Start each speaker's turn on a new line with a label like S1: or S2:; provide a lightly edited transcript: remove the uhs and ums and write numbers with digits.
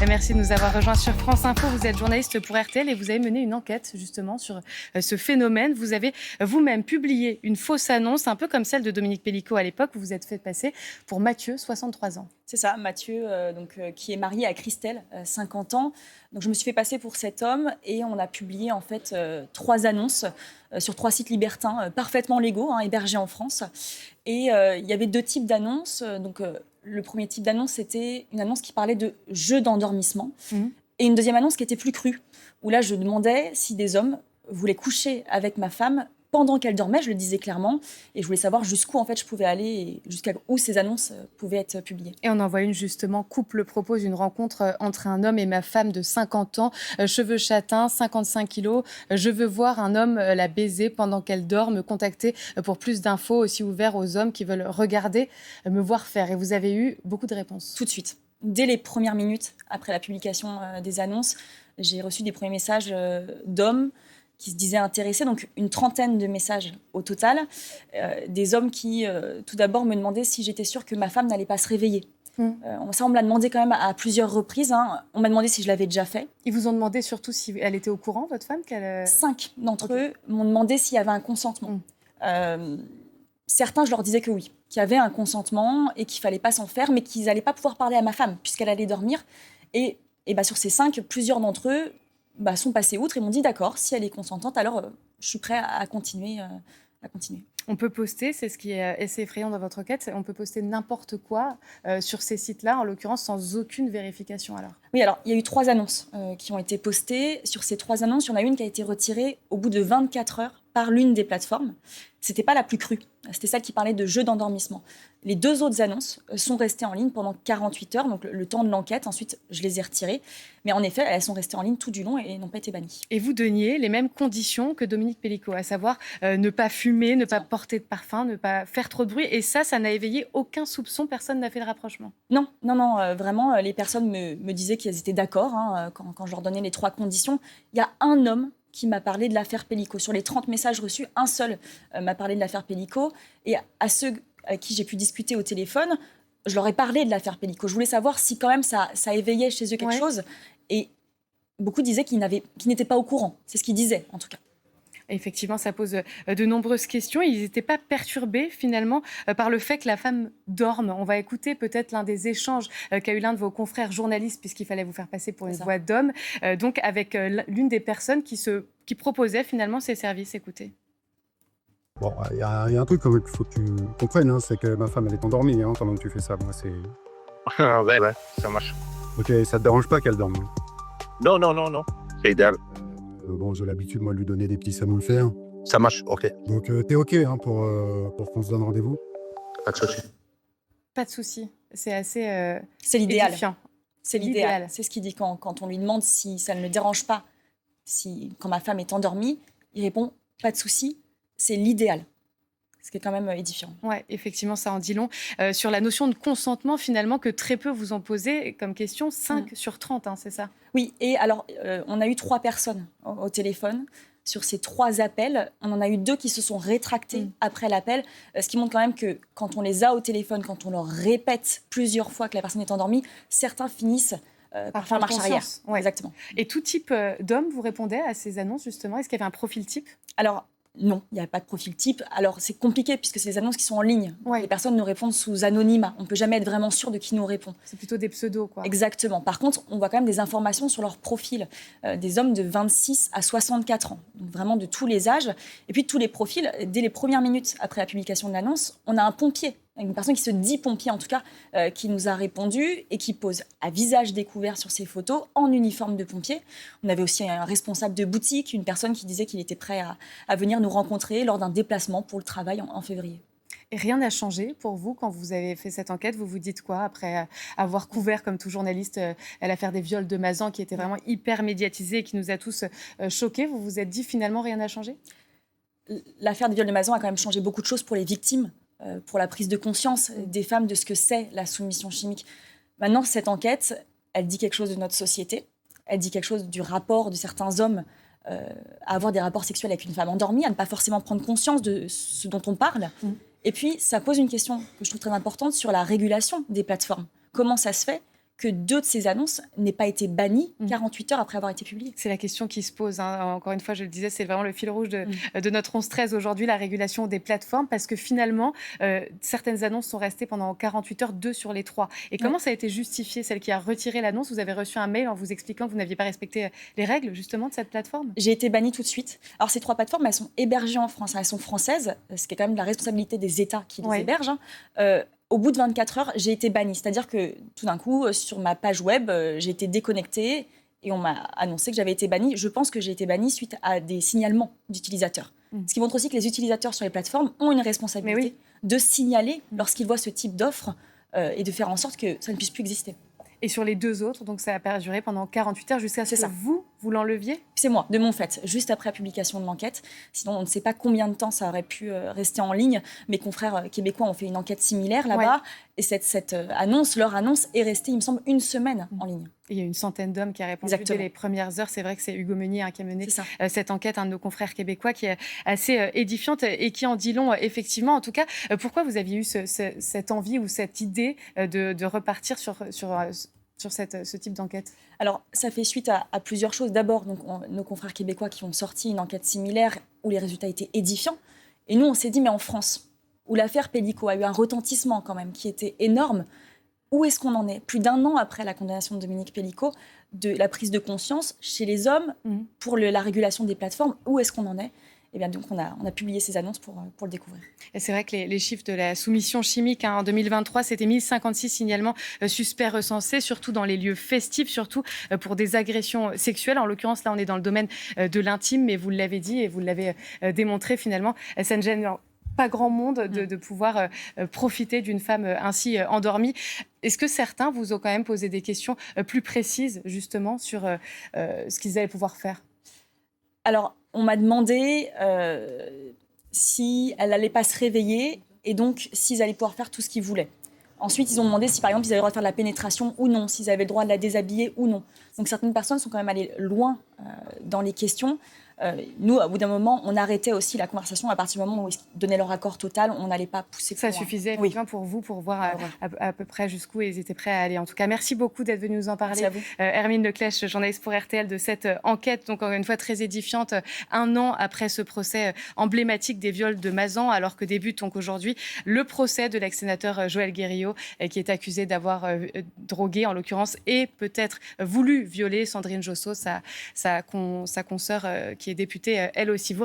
S1: Merci de nous avoir rejoints sur France Info. Vous êtes journaliste pour RTL et vous avez mené une enquête justement sur ce phénomène. Vous avez vous-même publié une fausse annonce, un peu comme celle de Dominique Pélicaud à l'époque. Vous vous êtes fait passer pour Mathieu, 63 ans.
S2: C'est ça, Mathieu, qui est marié à Christelle, 50 ans. Donc, je me suis fait passer pour cet homme et on a publié en fait 3 annonces sur 3 sites libertins parfaitement légaux, hébergés en France. Et il y avait 2 types d'annonces. Le premier type d'annonce, c'était une annonce qui parlait de jeux d'endormissement. Et une deuxième annonce qui était plus crue, où là, je demandais si des hommes voulaient coucher avec ma femme pendant qu'elle dormait, je le disais clairement, et je voulais savoir jusqu'où en fait je pouvais aller et jusqu'à où ces annonces pouvaient être publiées.
S1: Et on en voit une justement, couple propose une rencontre entre un homme et ma femme de 50 ans, cheveux châtains, 55 kilos, je veux voir un homme la baiser pendant qu'elle dort, me contacter pour plus d'infos, aussi ouvert aux hommes qui veulent regarder, me voir faire. Et vous avez eu beaucoup de réponses.
S2: Tout de suite, dès les premières minutes après la publication des annonces, j'ai reçu des premiers messages d'hommes qui se disaient intéressés, donc une trentaine de messages au total, des hommes qui, tout d'abord, me demandaient si j'étais sûre que ma femme n'allait pas se réveiller. Ça, on me l'a demandé quand même à plusieurs reprises. On m'a demandé si je l'avais déjà fait.
S1: Ils vous ont demandé surtout si elle était au courant, votre femme
S2: 5 d'entre eux m'ont demandé s'il y avait un consentement. Certains, je leur disais que oui, qu'il y avait un consentement et qu'il ne fallait pas s'en faire, mais qu'ils n'allaient pas pouvoir parler à ma femme puisqu'elle allait dormir. Et sur ces 5, plusieurs d'entre eux sont passés outre et m'ont dit d'accord, si elle est consentante, alors je suis prêt à continuer.
S1: On peut poster, c'est ce qui est assez effrayant dans votre enquête, on peut poster n'importe quoi sur ces sites-là, en l'occurrence sans aucune vérification alors.
S2: Oui, alors il y a eu 3 annonces qui ont été postées. Sur ces 3 annonces, il y en a une qui a été retirée au bout de 24 heures par l'une des plateformes. C'était pas la plus crue, c'était celle qui parlait de jeux d'endormissement. Les 2 autres annonces sont restées en ligne pendant 48 heures, donc le temps de l'enquête. Ensuite, je les ai retirées. Mais en effet, elles sont restées en ligne tout du long et n'ont pas été bannies.
S1: Et vous donniez les mêmes conditions que Dominique Pélicaud, à savoir ne pas fumer, ne pas porter de parfum, ne pas faire trop de bruit. Et ça n'a éveillé aucun soupçon, personne n'a fait le rapprochement.
S2: Non, vraiment, les personnes me disaient qu'elles étaient d'accord quand je leur donnais les 3 conditions. Il y a un homme qui m'a parlé de l'affaire Pélicaud. Sur les 30 messages reçus, un seul m'a parlé de l'affaire Pélicaud. Et à ceux à qui j'ai pu discuter au téléphone, je leur ai parlé de l'affaire Pélicaud. Je voulais savoir si quand même ça éveillait chez eux quelque chose. Et beaucoup disaient qu'ils n'étaient pas au courant. C'est ce qu'ils disaient, en tout cas.
S1: Effectivement, ça pose de nombreuses questions. Ils n'étaient pas perturbés, finalement, par le fait que la femme dorme. On va écouter peut-être l'un des échanges qu'a eu l'un de vos confrères journalistes, puisqu'il fallait vous faire passer pour une voix d'homme, donc avec l'une des personnes qui proposait finalement ces services. Écoutez.
S3: Bon, il y a un truc qu'il faut que tu comprennes, c'est que ma femme, elle est endormie pendant que tu fais ça. Moi, c'est...
S4: Ouais, ça marche.
S3: Ok, ça te dérange pas qu'elle dorme?
S4: Non, c'est idéal.
S3: Bon, j'ai l'habitude, moi, de lui donner des petits samoufles.
S4: Ça marche, ok.
S3: Donc, t'es ok pour qu'on se donne rendez-vous?
S4: Pas de souci.
S1: Pas de souci. C'est assez
S2: c'est l'idéal.
S1: édifiant.
S2: C'est l'idéal. C'est ce qu'il dit quand on lui demande si ça ne le dérange pas, quand ma femme est endormie, il répond pas de souci, c'est l'idéal. Ce qui est quand même édifiant.
S1: Oui, effectivement, ça en dit long. Sur la notion de consentement, finalement, que très peu vous ont posé comme question, 5 sur 30, c'est ça?
S2: Oui, et alors, on a eu 3 personnes au téléphone. Sur ces 3 appels, on en a eu 2 qui se sont rétractés après l'appel, ce qui montre quand même que quand on les a au téléphone, quand on leur répète plusieurs fois que la personne est endormie, certains finissent par faire marche arrière.
S1: Ouais.
S2: Exactement.
S1: Et tout type d'homme vous répondait à ces annonces, justement? Est-ce qu'il y avait un profil type?
S2: Alors, non, il n'y a pas de profil type. Alors, c'est compliqué puisque c'est des annonces qui sont en ligne. Les personnes nous répondent sous anonymat. On ne peut jamais être vraiment sûr de qui nous répond.
S1: C'est plutôt des pseudos, quoi.
S2: Exactement. Par contre, on voit quand même des informations sur leur profil. Des hommes de 26 à 64 ans. Donc, vraiment de tous les âges. Et puis, de tous les profils, dès les premières minutes après la publication de l'annonce, on a un pompier. Une personne qui se dit pompier, en tout cas, qui nous a répondu et qui pose à visage découvert sur ses photos en uniforme de pompier. On avait aussi un responsable de boutique, une personne qui disait qu'il était prêt à venir nous rencontrer lors d'un déplacement pour le travail en février.
S1: Et rien n'a changé pour vous quand vous avez fait cette enquête? Vous vous dites quoi après avoir couvert, comme tout journaliste, l'affaire des viols de Mazan, qui était vraiment hyper médiatisée et qui nous a tous choqués? Vous vous êtes dit finalement rien n'a changé?
S2: L'affaire des viols de Mazan a quand même changé beaucoup de choses pour les victimes. Pour la prise de conscience des femmes de ce que c'est la soumission chimique. Maintenant, cette enquête, elle dit quelque chose de notre société, elle dit quelque chose du rapport de certains hommes à avoir des rapports sexuels avec une femme endormie, à ne pas forcément prendre conscience de ce dont on parle. Et puis, ça pose une question que je trouve très importante sur la régulation des plateformes. Comment ça se fait que 2 de ces annonces n'aient pas été bannies 48 heures après avoir été publiées.
S1: C'est la question qui se pose, hein. Encore une fois, je le disais, c'est vraiment le fil rouge de notre 11-13 aujourd'hui, la régulation des plateformes, parce que finalement, certaines annonces sont restées pendant 48 heures, 2 sur les 3. Et comment ça a été justifié, celle qui a retiré l'annonce? Vous avez reçu un mail en vous expliquant que vous n'aviez pas respecté les règles, justement, de cette plateforme?
S2: J'ai été bannie tout de suite. Alors, ces 3 plateformes, elles sont hébergées en France, hein. Elles sont françaises, ce qui est quand même la responsabilité des États qui les hébergent, hein. Au bout de 24 heures, j'ai été bannie. C'est-à-dire que tout d'un coup, sur ma page web, j'ai été déconnectée et on m'a annoncé que j'avais été bannie. Je pense que j'ai été bannie suite à des signalements d'utilisateurs. Ce qui montre aussi que les utilisateurs sur les plateformes ont une responsabilité de signaler lorsqu'ils voient ce type d'offre et de faire en sorte que ça ne puisse plus exister.
S1: Et sur les 2 autres, donc ça a perduré pendant 48 heures jusqu'à ce que vous l'enleviez?
S2: C'est moi, de mon fait, juste après la publication de l'enquête. Sinon, on ne sait pas combien de temps ça aurait pu rester en ligne. Mes confrères québécois ont fait une enquête similaire là-bas. Et cette annonce, leur annonce, est restée, il me semble, 1 semaine en ligne.
S1: Il y a une centaine d'hommes qui a répondu dès les premières heures. C'est vrai que c'est Hugo Meunier qui a mené cette enquête, un de nos confrères québécois, qui est assez édifiante et qui en dit long, effectivement. En tout cas, pourquoi vous aviez eu cette envie ou cette idée de repartir sur ce type d'enquête?
S2: Alors, ça fait suite à plusieurs choses. D'abord, nos confrères québécois qui ont sorti une enquête similaire où les résultats étaient édifiants. Et nous, on s'est dit, mais en France, où l'affaire Pellico a eu un retentissement quand même qui était énorme, où est-ce qu'on en est? Plus d'1 an après la condamnation de Dominique Pellico, de la prise de conscience chez les hommes pour la régulation des plateformes, où est-ce qu'on en est? Et bien, donc, on a publié ces annonces pour le découvrir.
S1: Et c'est vrai que les chiffres de la soumission chimique, hein, en 2023, c'était 1056 signalements suspects recensés, surtout dans les lieux festifs, surtout pour des agressions sexuelles. En l'occurrence, là, on est dans le domaine de l'intime, mais vous l'avez dit et vous l'avez démontré finalement, ça ne gêne pas grand monde de pouvoir profiter d'une femme ainsi endormie. Est-ce que certains vous ont quand même posé des questions plus précises, justement, sur ce qu'ils allaient pouvoir faire?
S2: Alors, on m'a demandé si elle n'allait pas se réveiller et donc s'ils allaient pouvoir faire tout ce qu'ils voulaient. Ensuite, ils ont demandé si, par exemple, ils avaient le droit de faire de la pénétration ou non, s'ils avaient le droit de la déshabiller ou non. Donc, certaines personnes sont quand même allées loin dans les questions. Nous, au bout d'un moment, on arrêtait aussi la conversation à partir du moment où ils donnaient leur accord total. On n'allait pas pousser plus loin.
S1: Ça suffisait effectivement pour vous, pour voir à peu près jusqu'où ils étaient prêts à aller. En tout cas, merci beaucoup d'être venu nous en parler.
S2: Merci à vous.
S1: Hermine Leclèche, journaliste pour RTL, de cette enquête, donc encore une fois très édifiante, 1 an après ce procès emblématique des viols de Mazan, alors que débute donc aujourd'hui le procès de l'ex-sénateur Joël Guerriau, qui est accusé d'avoir drogué, en l'occurrence, et peut-être voulu violer Sandrine Josso, sa consoeur, qui est députée elle aussi. Vous